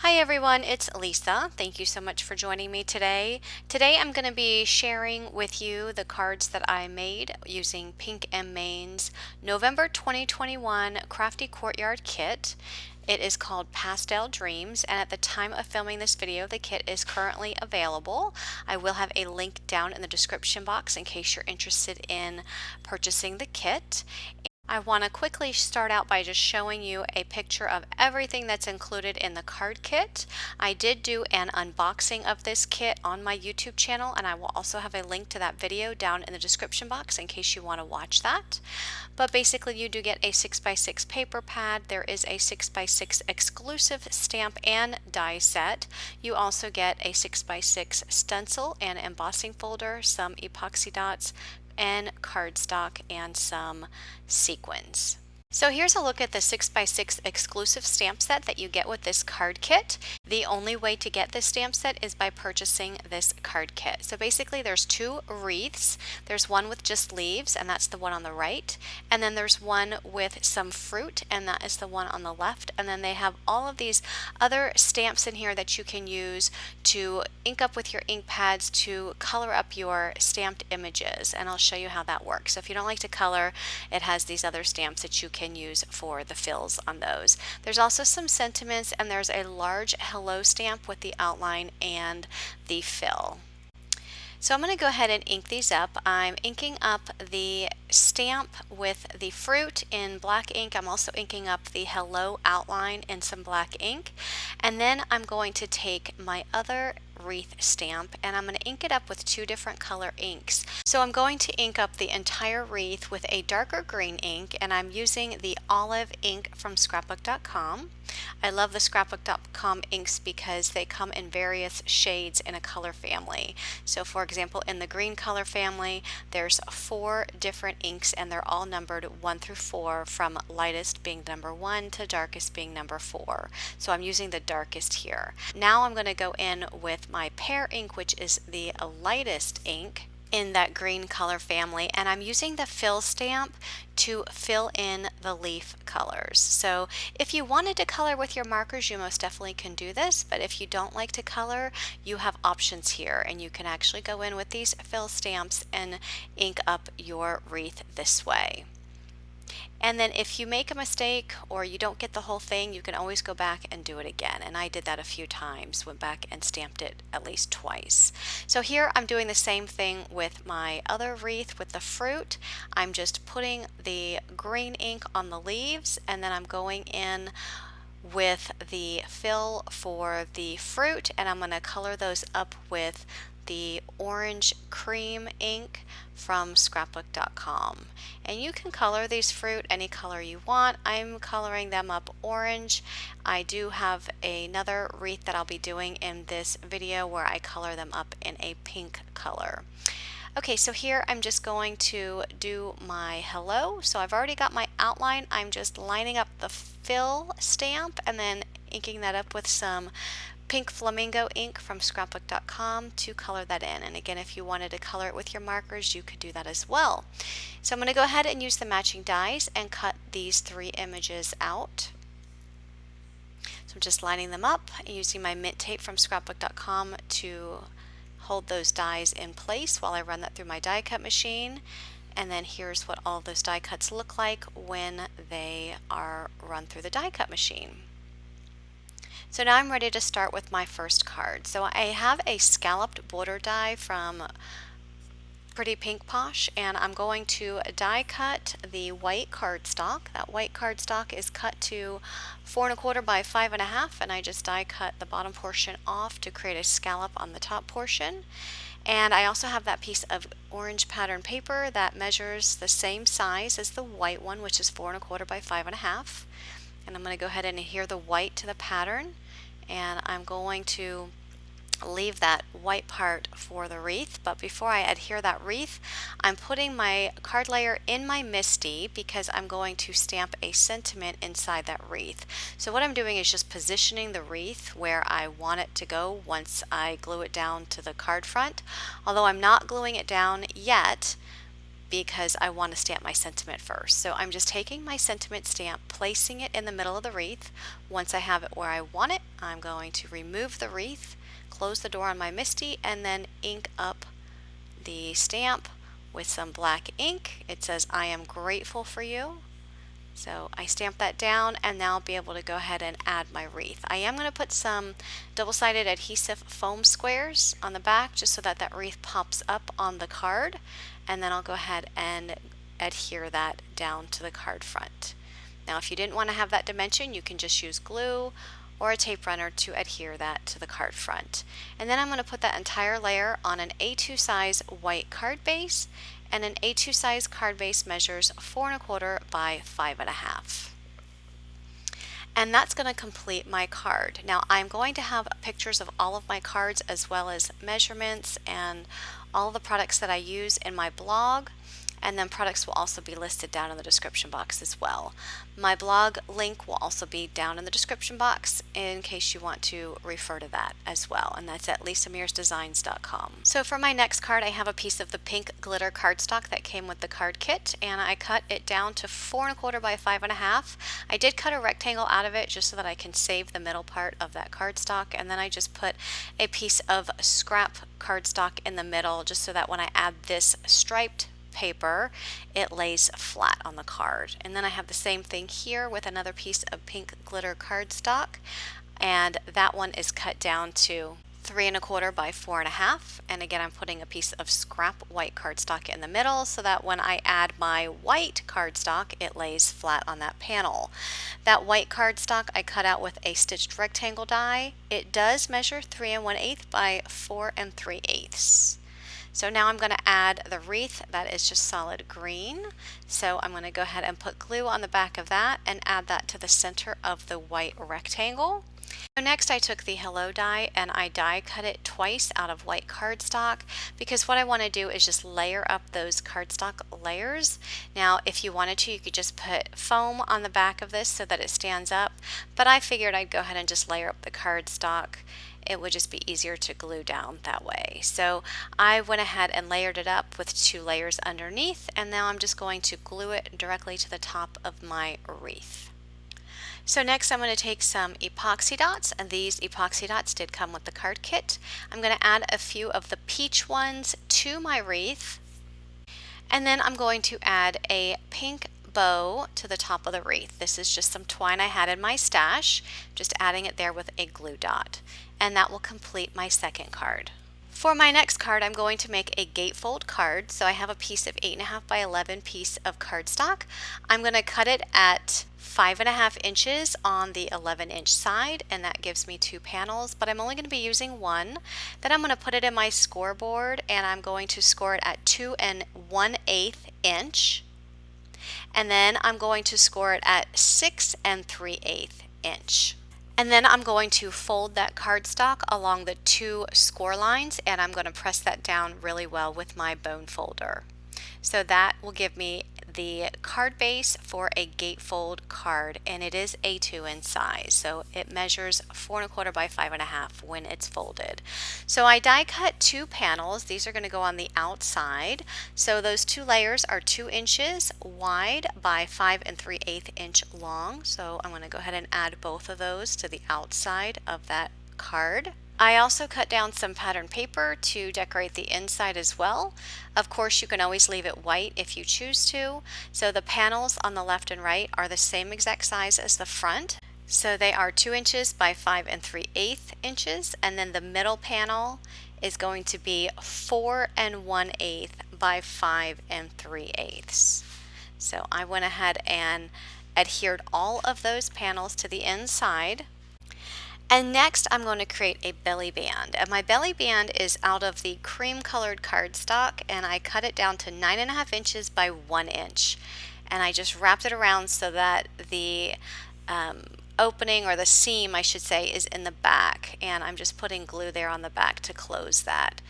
Hi everyone, it's Lisa. Thank you so much for joining me today. Today I'm going to be sharing with you the cards that I made using Pink and Main's November 2021 Crafty Courtyard kit. It is called Pastel Dreams, and at the time of filming this video, the kit is currently available. I will have a link down in the description box in case you're interested in purchasing the kit. I want to quickly start out by just showing you a picture of everything that's included in the card kit. I did do an unboxing of this kit on my YouTube channel, and I will also have a link to that video down in the description box in case you want to watch that. But basically you do get a 6x6 paper pad. There is a 6x6 exclusive stamp and die set. You also get a 6x6 stencil and embossing folder, some epoxy dots, and cardstock, and some sequins. So here's a look at the 6x6 exclusive stamp set that you get with this card kit. The only way to get this stamp set is by purchasing this card kit. So basically there's two wreaths. There's one with just leaves, and that's the one on the right. And then there's one with some fruit, and that is the one on the left. And then they have all of these other stamps in here that you can use to ink up with your ink pads to color up your stamped images. And I'll show you how that works. So if you don't like to color, it has these other stamps that you can use for the fills on those. There's also some sentiments, and there's a large hello stamp with the outline and the fill. So I'm going to go ahead and ink these up. I'm inking up the stamp with the fruit in black ink. I'm also inking up the hello outline in some black ink. And then I'm going to take my other wreath stamp and I'm going to ink it up with two different color inks. So I'm going to ink up the entire wreath with a darker green ink, and I'm using the olive ink from scrapbook.com. I love the scrapbook.com inks because they come in various shades in a color family. So for example, in the green color family, there's 4 different inks, and they're all numbered 1 through 4, from lightest being number 1 to darkest being number 4. So I'm using the darkest here. Now I'm going to go in with my pear ink, which is the lightest ink in that green color family, and I'm using the fill stamp to fill in the leaf colors. So if you wanted to color with your markers, you most definitely can do this, but if you don't like to color, you have options here, and you can actually go in with these fill stamps and ink up your wreath this way. And then if you make a mistake or you don't get the whole thing, you can always go back and do it again. And I did that a few times, went back and stamped it at least twice. So here I'm doing the same thing with my other wreath with the fruit. I'm just putting the green ink on the leaves, and then I'm going in with the fill for the fruit, and I'm going to color those up with the orange cream ink from scrapbook.com. And you can color these fruit any color you want. I'm coloring them up orange. I do have another wreath that I'll be doing in this video where I color them up in a pink color. Okay, so here I'm just going to do my hello. So I've already got my outline. I'm just lining up the fill stamp and then inking that up with some pink flamingo ink from scrapbook.com to color that in. And again, if you wanted to color it with your markers, you could do that as well. So I'm going to go ahead and use the matching dies and cut these 3 images out. So I'm just lining them up and using my mint tape from scrapbook.com to hold those dies in place while I run that through my die cut machine. And then here's what all of those die cuts look like when they are run through the die cut machine. So now I'm ready to start with my first card. So I have a scalloped border die from Pretty Pink Posh, and I'm going to die cut the white cardstock. That white cardstock is cut to 4 1/4 by 5 1/2, and I just die cut the bottom portion off to create a scallop on the top portion. And I also have that piece of orange pattern paper that measures the same size as the white one, which is 4 1/4 by 5 1/2. And I'm going to go ahead and adhere the white to the pattern, and I'm going to leave that white part for the wreath. But before I adhere that wreath, I'm putting my card layer in my MISTI because I'm going to stamp a sentiment inside that wreath. So what I'm doing is just positioning the wreath where I want it to go once I glue it down to the card front. Although I'm not gluing it down yet, because I want to stamp my sentiment first. So I'm just taking my sentiment stamp, placing it in the middle of the wreath. Once I have it where I want it, I'm going to remove the wreath, close the door on my MISTI, and then ink up the stamp with some black ink. It says, "I am grateful for you." So I stamp that down, and now I'll be able to go ahead and add my wreath. I am going to put some double-sided adhesive foam squares on the back just so that that wreath pops up on the card, and then I'll go ahead and adhere that down to the card front. Now if you didn't want to have that dimension, you can just use glue or a tape runner to adhere that to the card front. And then I'm going to put that entire layer on an A2 size white card base, and an A2 size card base measures 4 1/4 by 5 1/2. And that's going to complete my card. Now I'm going to have pictures of all of my cards as well as measurements and all the products that I use in my blog. And then products will also be listed down in the description box as well. My blog link will also be down in the description box in case you want to refer to that as well, and that's at lisamearsdesigns.com. So for my next card, I have a piece of the pink glitter cardstock that came with the card kit, and I cut it down to 4 1/4 by 5 1/2. I did cut a rectangle out of it just so that I can save the middle part of that cardstock, and then I just put a piece of scrap cardstock in the middle just so that when I add this striped paper, it lays flat on the card. And then I have the same thing here with another piece of pink glitter cardstock, and that one is cut down to 3 1/4 by 4 1/2. And again, I'm putting a piece of scrap white cardstock in the middle so that when I add my white cardstock, it lays flat on that panel. That white cardstock I cut out with a stitched rectangle die. It does measure 3 1/8 by 4 3/8. So now I'm going to add the wreath that is just solid green. So I'm going to go ahead and put glue on the back of that and add that to the center of the white rectangle. So next I took the hello die and I die cut it twice out of white cardstock because what I want to do is just layer up those cardstock layers. Now if you wanted to, you could just put foam on the back of this so that it stands up, but I figured I'd go ahead and just layer up the cardstock. It would just be easier to glue down that way. So I went ahead and layered it up with 2 layers underneath, and now I'm just going to glue it directly to the top of my wreath. So next I'm going to take some epoxy dots, and these epoxy dots did come with the card kit. I'm going to add a few of the peach ones to my wreath, and then I'm going to add a pink bow to the top of the wreath. This is just some twine I had in my stash, just adding it there with a glue dot, and that will complete my second card. For my next card, I'm going to make a gatefold card. So I have a piece of 8 1/2 by 11 piece of cardstock. I'm going to cut it at 5 1/2 inches on the 11-inch side, and that gives me 2 panels, but I'm only going to be using one. Then I'm going to put it in my scoreboard, and I'm going to score it at 2 1/8 inch. And then I'm going to score it at 6 3/8 inch. And then I'm going to fold that cardstock along the 2 score lines, and I'm going to press that down really well with my bone folder. So that will give me the card base for a gatefold card, and it is A2 in size, so it measures 4 1/4 by 5 1/2 when it's folded. So I die cut 2 panels. These are going to go on the outside. So those 2 layers are 2 inches wide by 5 3/8 inch long. So I'm going to go ahead and add both of those to the outside of that card. I also cut down some pattern paper to decorate the inside as well. Of course, you can always leave it white if you choose to. So the panels on the left and right are the same exact size as the front. So they are 2 inches by 5 3/8 inches, and then the middle panel is going to be 4 1/8 by 5 3/8. So I went ahead and adhered all of those panels to the inside. And next I'm going to create a belly band, and my belly band is out of the cream colored cardstock, and I cut it down to 9 1/2 inches by 1 inch, and I just wrapped it around so that the opening, or the seam I should say, is in the back, and I'm just putting glue there on the back to close that.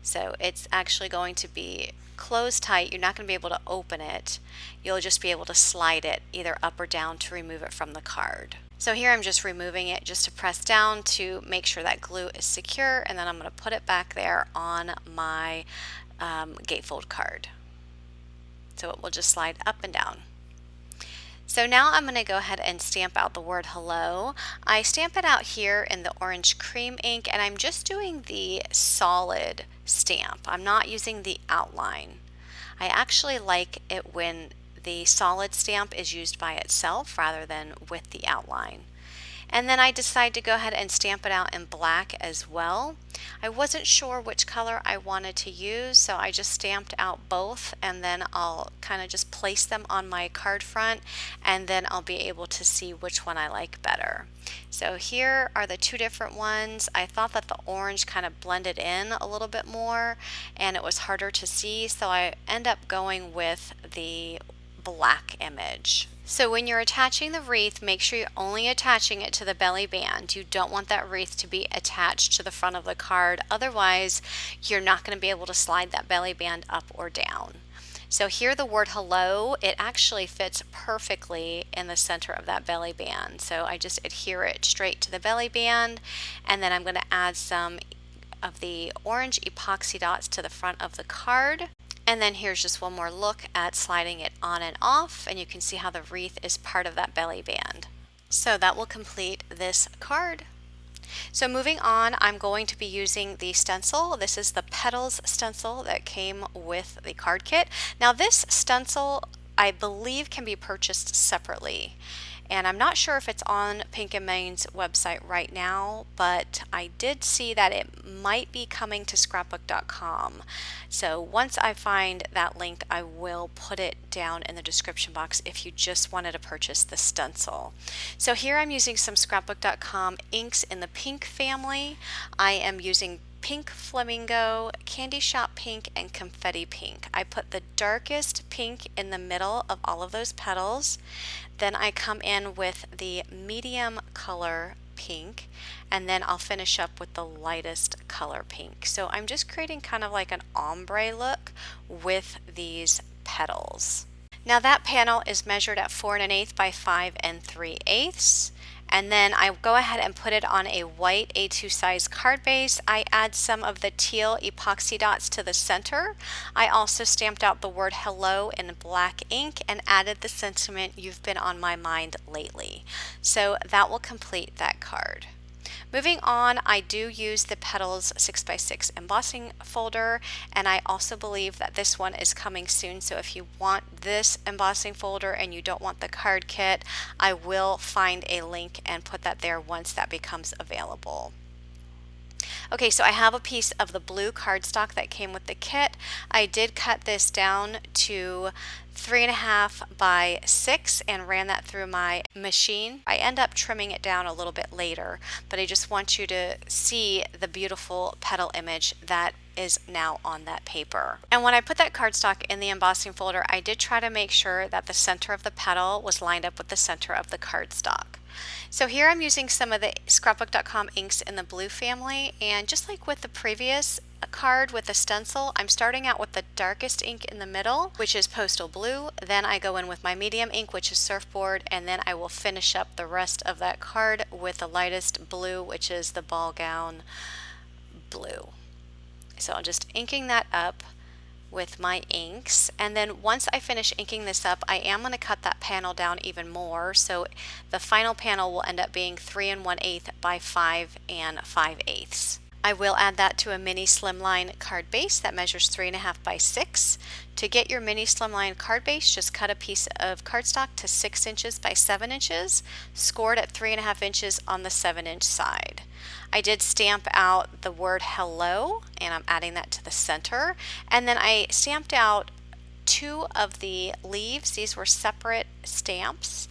So it's actually going to be closed tight. You're not going to be able to open it. You'll just be able to slide it either up or down to remove it from the card. So here I'm just removing it just to press down to make sure that glue is secure, and then I'm going to put it back there on my gatefold card. So it will just slide up and down. So now I'm going to go ahead and stamp out the word hello. I stamp it out here in the orange cream ink, and I'm just doing the solid stamp. I'm not using the outline. I actually like it when the solid stamp is used by itself rather than with the outline. And then I decided to go ahead and stamp it out in black as well. I wasn't sure which color I wanted to use, so I just stamped out both, and then I'll kind of just place them on my card front, and then I'll be able to see which one I like better. So here are the two different ones. I thought that the orange kind of blended in a little bit more and it was harder to see, so I end up going with the black image. So when you're attaching the wreath, make sure you're only attaching it to the belly band. You don't want that wreath to be attached to the front of the card, otherwise you're not going to be able to slide that belly band up or down. So here the word hello, it actually fits perfectly in the center of that belly band. So I just adhere it straight to the belly band, and then I'm going to add some of the orange epoxy dots to the front of the card. And then here's just one more look at sliding it on and off, and you can see how the wreath is part of that belly band. So that will complete this card. So moving on, I'm going to be using the stencil. This is the Petals Stencil that came with the card kit. Now this stencil, I believe, can be purchased separately. And I'm not sure if it's on Pink & Main's website right now, but I did see that it might be coming to scrapbook.com. So once I find that link, I will put it down in the description box if you just wanted to purchase the stencil. So here I'm using some scrapbook.com inks in the pink family. I am using Pink Flamingo, Candy Shop Pink, and Confetti Pink. I put the darkest pink in the middle of all of those petals. Then I come in with the medium color pink, and then I'll finish up with the lightest color pink. So I'm just creating kind of like an ombre look with these petals. Now that panel is measured at 4 1/8 by 5 3/8. And then I go ahead and put it on a white A2 size card base. I add some of the teal epoxy dots to the center. I also stamped out the word hello in black ink and added the sentiment, "You've been on my mind lately." So that will complete that card. Moving on, I do use the Petals 6x6 embossing folder, and I also believe that this one is coming soon. So if you want this embossing folder and you don't want the card kit, I will find a link and put that there once that becomes available. Okay, so I have a piece of the blue cardstock that came with the kit. I did cut this down to 3.5 by 6 and ran that through my machine. I end up trimming it down a little bit later, but I just want you to see the beautiful petal image that is now on that paper. And when I put that cardstock in the embossing folder, I did try to make sure that the center of the petal was lined up with the center of the cardstock. So here I'm using some of the scrapbook.com inks in the blue family, and just like with the previous card with the stencil, I'm starting out with the darkest ink in the middle, which is Postal Blue. Then I go in with my medium ink, which is Surfboard, and then I will finish up the rest of that card with the lightest blue, which is the Ball Gown Blue. So I'm just inking that up with my inks, and then once I finish inking this up, I am going to cut that panel down even more, so the final panel will end up being 3 1/8 by 5 5/8. I will add that to a mini slimline card base that measures 3.5 by 6. To get your mini slimline card base, just cut a piece of cardstock to 6 inches by 7 inches, scored at 3.5 inches on the 7-inch side. I did stamp out the word hello, and I'm adding that to the center. And then I stamped out 2 of the leaves. These were separate stamps,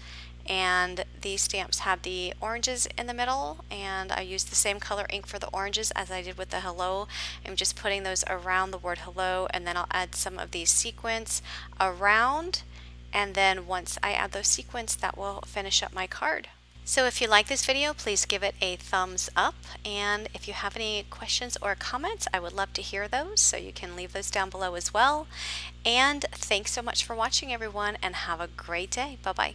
and these stamps had the oranges in the middle, and I used the same color ink for the oranges as I did with the hello. I'm just putting those around the word hello, and then I'll add some of these sequins around, and then once I add those sequins, that will finish up my card. So if you like this video, please give it a thumbs up, and if you have any questions or comments, I would love to hear those, so you can leave those down below as well. And thanks so much for watching, everyone, and have a great day. Bye-bye.